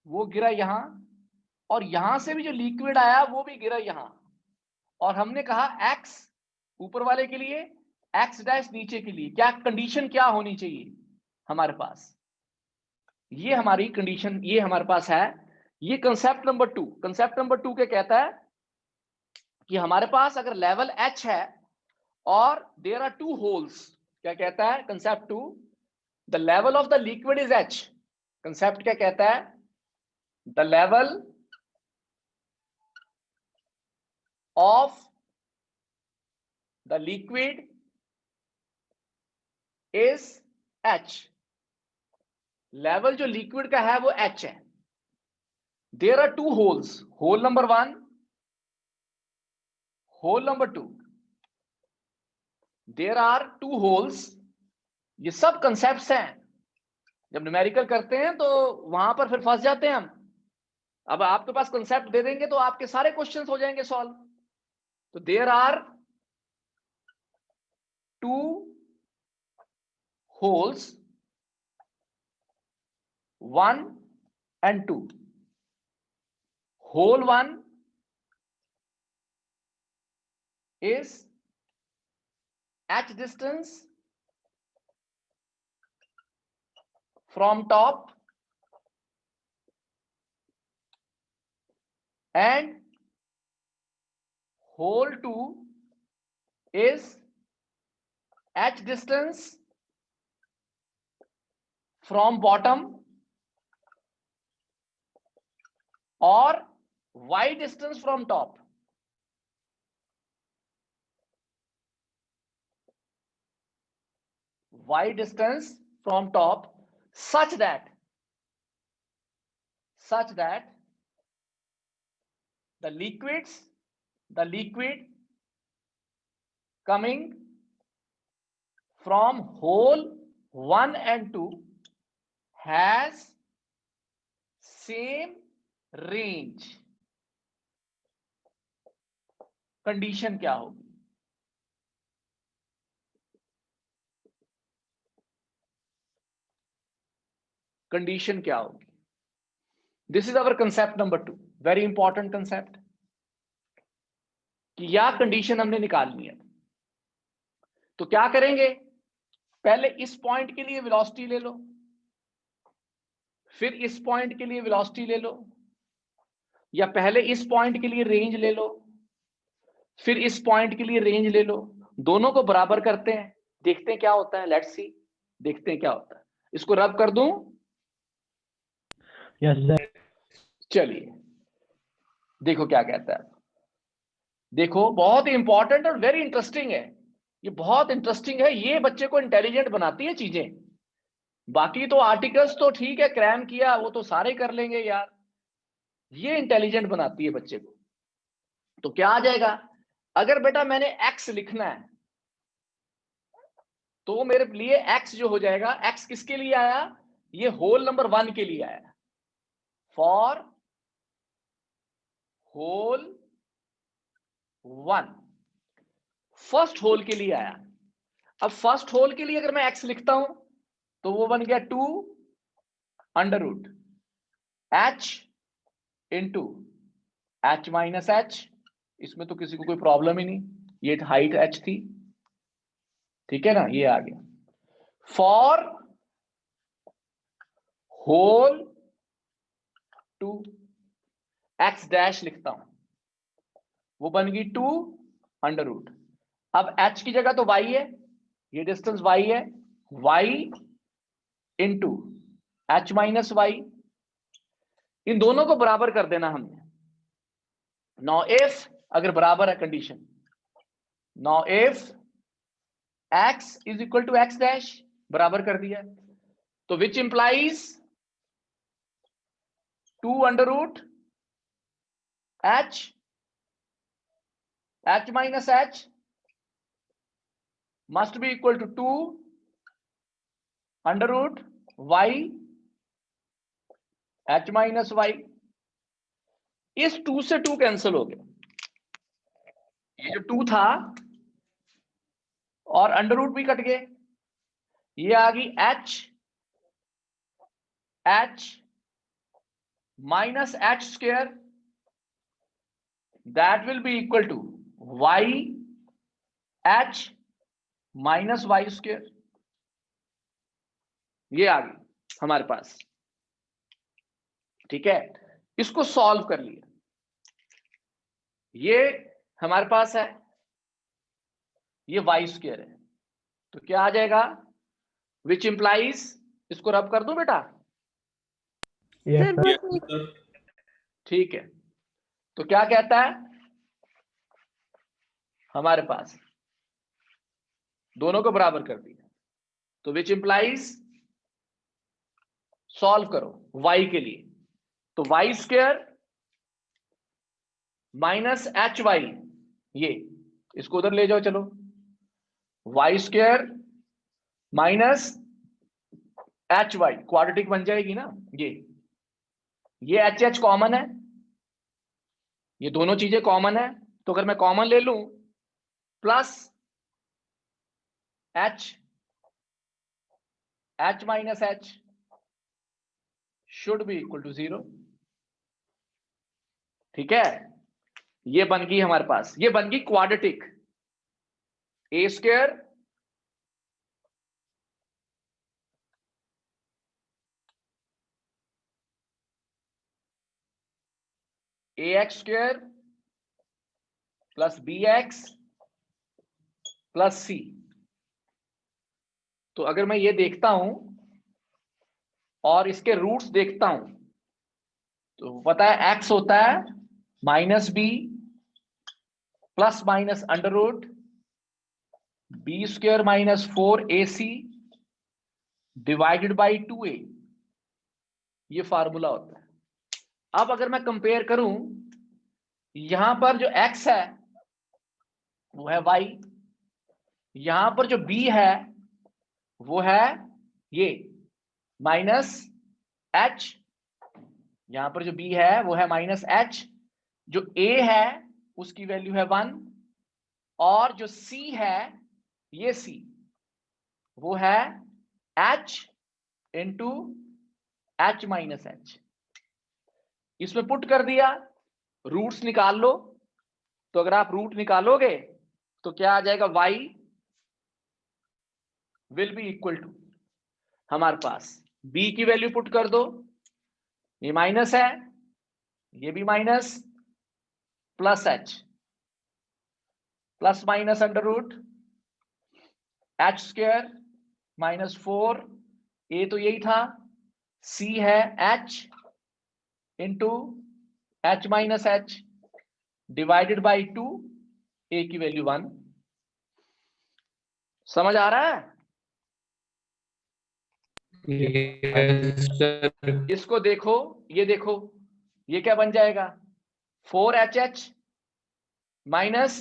वो गिरा यहां, और यहां से भी जो लिक्विड आया वो भी गिरा यहां, और हमने कहा x ऊपर वाले के लिए, x डैश नीचे के लिए, क्या कंडीशन क्या होनी चाहिए हमारे पास, ये हमारी कंडीशन, ये हमारे पास है। ये कंसेप्ट नंबर 2, कंसेप्ट नंबर 2 क्या कहता है कि हमारे पास अगर लेवल h है और देयर आर 2 होल्स, क्या कहता है concept 2, the level of the liquid is h। Concept क्या कहता है, the level of the liquid is h। Level जो लिक्विड का है वो h है। There are 2 holes, hole number 1, hole number 2, there are 2 holes. ये सब कंसेप्ट्स हैं, जब न्यूमेरिकल करते हैं तो वहां पर फिर फंस जाते हैं हम। अब आपके पास कंसेप्ट दे देंगे तो आपके सारे क्वेश्चंस हो जाएंगे सॉल्व। तो there are 2 holes, 1 and 2। hole 1 is h distance from top, and hole 2 is h distance from bottom or y distance from top। y distance from top such that the liquid coming from hole 1 and 2 has same range। Condition क्या होगी, condition क्या होगी? This is our concept number 2, very important concept, कि या condition हमने निकालनी है। तो क्या करेंगे, पहले इस पॉइंट के लिए वेलोसिटी ले लो, फिर इस पॉइंट के लिए वेलोसिटी ले लो, या पहले इस पॉइंट के लिए रेंज ले लो, फिर इस पॉइंट के लिए रेंज ले लो, दोनों को बराबर करते हैं, देखते हैं क्या होता है। लेट्स सी, देखते हैं क्या होता है। इसको रब कर दूं? Yes sir. चलिए देखो क्या कहता है। देखो बहुत ही इंपॉर्टेंट और वेरी इंटरेस्टिंग है, ये बहुत इंटरेस्टिंग है, ये बच्चे को इंटेलिजेंट बनाती है चीजें। बाकी तो आर्टिकल्स तो ठीक है, क्रैम किया वो तो सारे कर लेंगे यार, ये इंटेलिजेंट बनाती है बच्चे को। तो क्या आ जाएगा, अगर बेटा मैंने x लिखना है तो मेरे लिए x जो हो जाएगा, x किसके लिए आया, ये होल नंबर 1 के लिए आया, फॉर होल 1, फर्स्ट होल के लिए आया। अब फर्स्ट होल के लिए अगर मैं x लिखता हूं तो वो बन गया 2 under root h into h minus h। इसमें तो किसी को कोई प्रॉब्लम ही नहीं, ये हाइट h थी, ठीक है ना, ये आ गया। फॉर होल 2 x डैश लिखता हूं, वो बन गई 2 अंडर रूट। अब h की जगह तो y है, ये डिस्टेंस y है, y into h minus y, इन दोनों को बराबर कर देना हमने। नाउ इफ, अगर बराबर है condition, now if x is equal to x dash, बराबर कर दिया, तो which implies 2 under root h minus h must be equal to 2 under root y h minus y। इस 2 से 2 कैंसिल हो गया, ये जो 2 था और अंडर रूट भी कट गए, ये आ गई h minus H square, that will be equal to Y H minus Y square. ये आ गई हमारे पास, ठीक है। इसको सॉल्व कर लिया, ये हमारे पास है, ये वाई स्क्वायर है, तो क्या आ जाएगा, विच इंप्लाइज, इसको रब कर दूं बेटा, ठीक है। तो क्या कहता है हमारे पास, दोनों को बराबर कर दिया, तो विच इंप्लाइज, सॉल्व करो y के लिए, तो Y square minus H Y, ये इसको उधर ले जाओ चलो, Y square minus H Y, quadratic बन जाएगी ना, ये एच एच कॉमन है, ये दोनों चीजें कॉमन है, तो अगर मैं कॉमन ले लूं, plus H minus H should be equal to 0, ठीक है। ये बन गई हमारे पास, ये बन गई quadratic, A square A X square plus B X plus C. तो अगर मैं ये देखता हूं और इसके रूट्स देखता हूं, तो पता है एक्स होता है minus B plus minus under root B square minus 4ac divided by 2a, ये फार्मूला होता है। अब अगर मैं कंपेयर करूं, यहां पर जो x है वो है y, यहां पर जो b है वो है ये माइनस h, यहां पर जो b है वो है माइनस h, जो a है उसकी वैल्यू है 1, और जो c है, ये c वो है h into h minus h, इसमें पुट कर दिया, रूट्स निकाल लो, तो अगर आप रूट निकालोगे तो क्या आ जाएगा, y will be equal to, हमारे पास b की वैल्यू पुट कर दो, ये माइनस है, ये भी minus, plus h plus minus under root H square minus 4, A तो यही था, c है h into H minus H divided by 2, A की वैल्यू 1। समझ आ रहा है? इसको देखो, ये देखो, ये क्या बन जाएगा, 4hh minus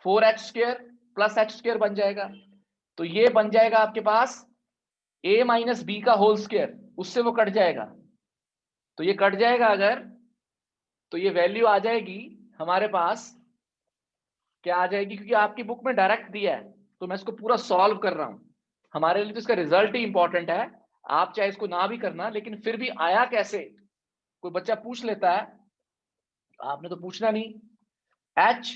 4h square plus h square बन जाएगा, तो ये बन जाएगा आपके पास a माइनस बी का होल स्क्वायर, उससे वो कट जाएगा, तो ये कट जाएगा अगर, तो ये वैल्यू आ जाएगी हमारे पास, क्या आ जाएगी, क्योंकि आपकी बुक में डायरेक्ट दिया है तो मैं इसको पूरा सॉल्व कर रहा हूं, हमारे लिए तो इसका रिजल्ट ही इंपॉर्टेंट है, आप चाहे इसको ना भी करना, लेकिन फिर भी आया कैसे, कोई बच्चा पूछ लेता है, आपने तो पूछना नहीं, h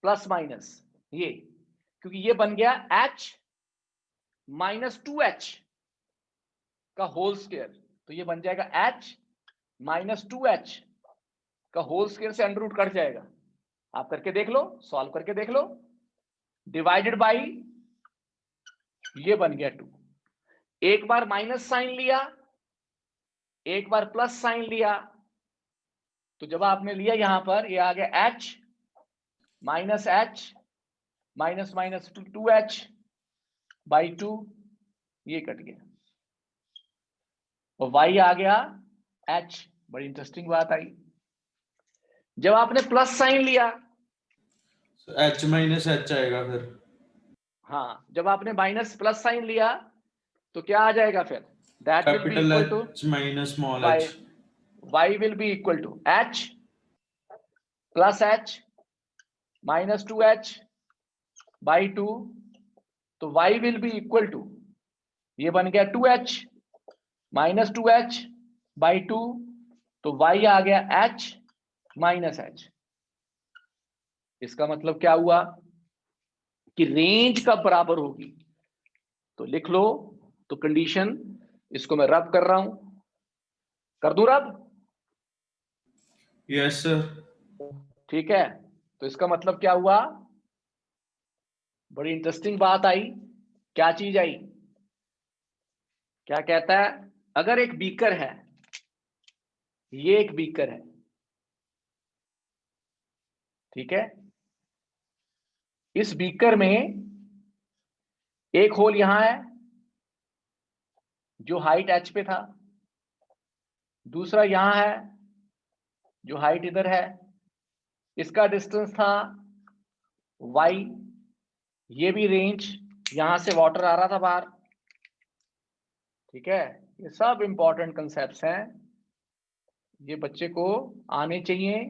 प्लस माइनस ये, क्योंकि ये बन गया h माइनस 2h का होल स्क्वायर, तो ये बन जाएगा h माइनस 2h का होल स्क्वायर से अंडर रूट कट जाएगा, आप करके देख लो, सॉल्व करके देख लो, डिवाइडेड बाई, ये बन गया 2, एक बार माइनस साइन लिया, एक बार प्लस साइन लिया, तो जब आपने लिया यहां पर, ये आ गया h minus h minus minus 2h by 2, ये कट गया, और y आ गया h। बड़ी इंटरेस्टिंग बात आई, जब आपने प्लस साइन लिया, h माइनस h आएगा फिर, हाँ, जब आपने माइनस प्लस साइन लिया तो क्या आ जाएगा फिर, that will be equal to H minus small y, h, y will be equal to h plus h minus 2h by 2, तो y will be equal to, ये बन गया 2h माइनस 2h बाई 2, तो y आ गया h minus h। इसका मतलब क्या हुआ कि रेंज कब बराबर होगी, तो लिख लो। तो कंडीशन, इसको मैं रब कर रहा हूं, कर दूं रब? Yes sir. ठीक है, तो इसका मतलब क्या हुआ, बड़ी इंटरेस्टिंग बात आई। क्या चीज आई? क्या कहता है, अगर एक बीकर है, ये एक बीकर है, ठीक है, इस बीकर में एक होल यहां है जो हाइट h पे था, दूसरा यहां है जो हाइट इधर है, इसका डिस्टेंस था y, ये भी रेंज, यहां से वाटर आ रहा था बाहर, ठीक है। ये सब इंपॉर्टेंट कंसेप्ट्स हैं, ये बच्चे को आने चाहिए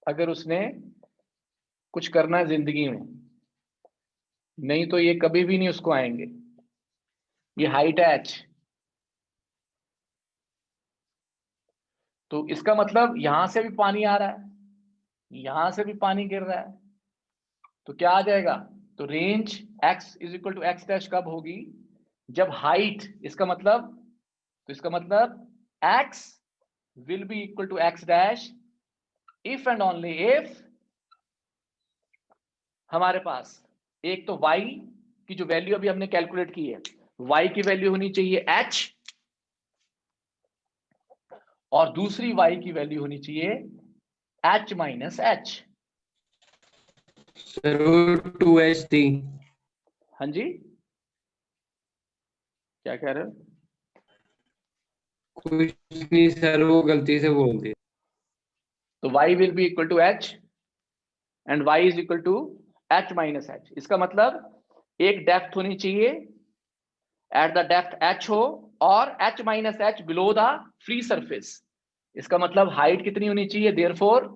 अगर उसने कुछ करना है जिंदगी में, नहीं तो ये कभी भी नहीं उसको आएंगे। ये हाइट है h, तो इसका मतलब यहां से भी पानी आ रहा है, यहां से भी पानी गिर रहा है, तो क्या आ जाएगा, तो range x is equal to X dash कब होगी, जब हाइट, इसका मतलब, तो इसका मतलब x will be equal to X dash if and only if हमारे पास एक तो y की जो वैल्यू अभी हमने कैलकुलेट की है, y की वैल्यू होनी चाहिए h, और दूसरी y की वैल्यू होनी चाहिए h माइनस h। सर वो 2h थी। हाँ जी, क्या कह रहे हो? कुछ नहीं सर, वो गलती से बोल दी। तो y will be equal to h and y is equal to h minus h। इसका मतलब एक डेप्थ होनी चाहिए, एट द डेप्थ h हो, और h minus h below the free surface. इसका मतलब हाइट कितनी होनी चाहिए, देयरफॉर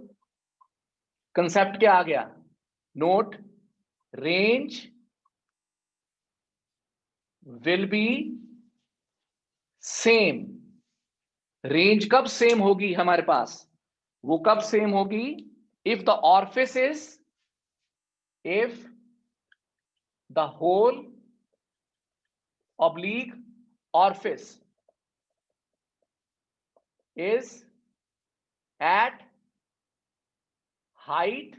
कंसेप्ट क्या आ गया, note, range will be same. Range कब सेम होगी हमारे पास, वो कब सेम होगी, if the orifice if the hole oblique orifice is at height,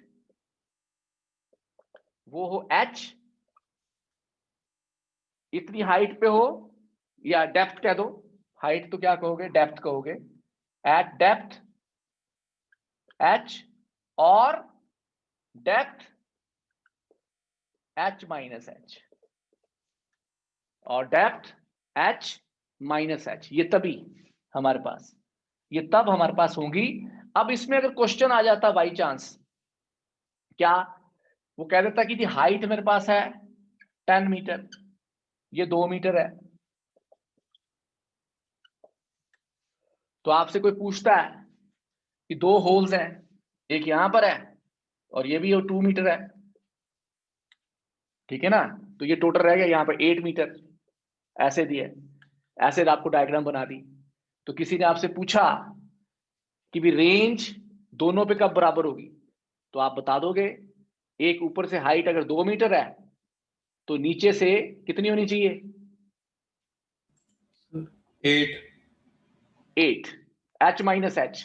वो हो h, इतनी हाइट पे हो, या डेप्थ कह दो, हाइट तो क्या कहोगे, डेप्थ कहोगे, एट डेप्थ h, और डेप्थ h माइनस h, और डेप्थ h माइनस h, ये तभी हमारे पास, ये तब हमारे पास होंगी। अब इसमें अगर क्वेश्चन आ जाता बाई चांस, क्या वो कह देता कि जी हाइट मेरे पास है 10 मीटर, ये 2 मीटर है, तो आपसे कोई पूछता है कि दो होल्स हैं, एक यहां पर है और ये भी 2 मीटर है, ठीक है ना, तो ये टोटल रह गया यहाँ पर 8 मीटर, ऐसे दिए, ऐसे आपको डायग्राम बना दी। तो किसी ने आपसे पूछा कि भी रेंज दोनों पे कब बराबर होगी, तो आप बता दोगे, एक ऊपर से हाइट अगर 2 मीटर है तो नीचे से कितनी होनी चाहिए, 8 8 h माइनस h,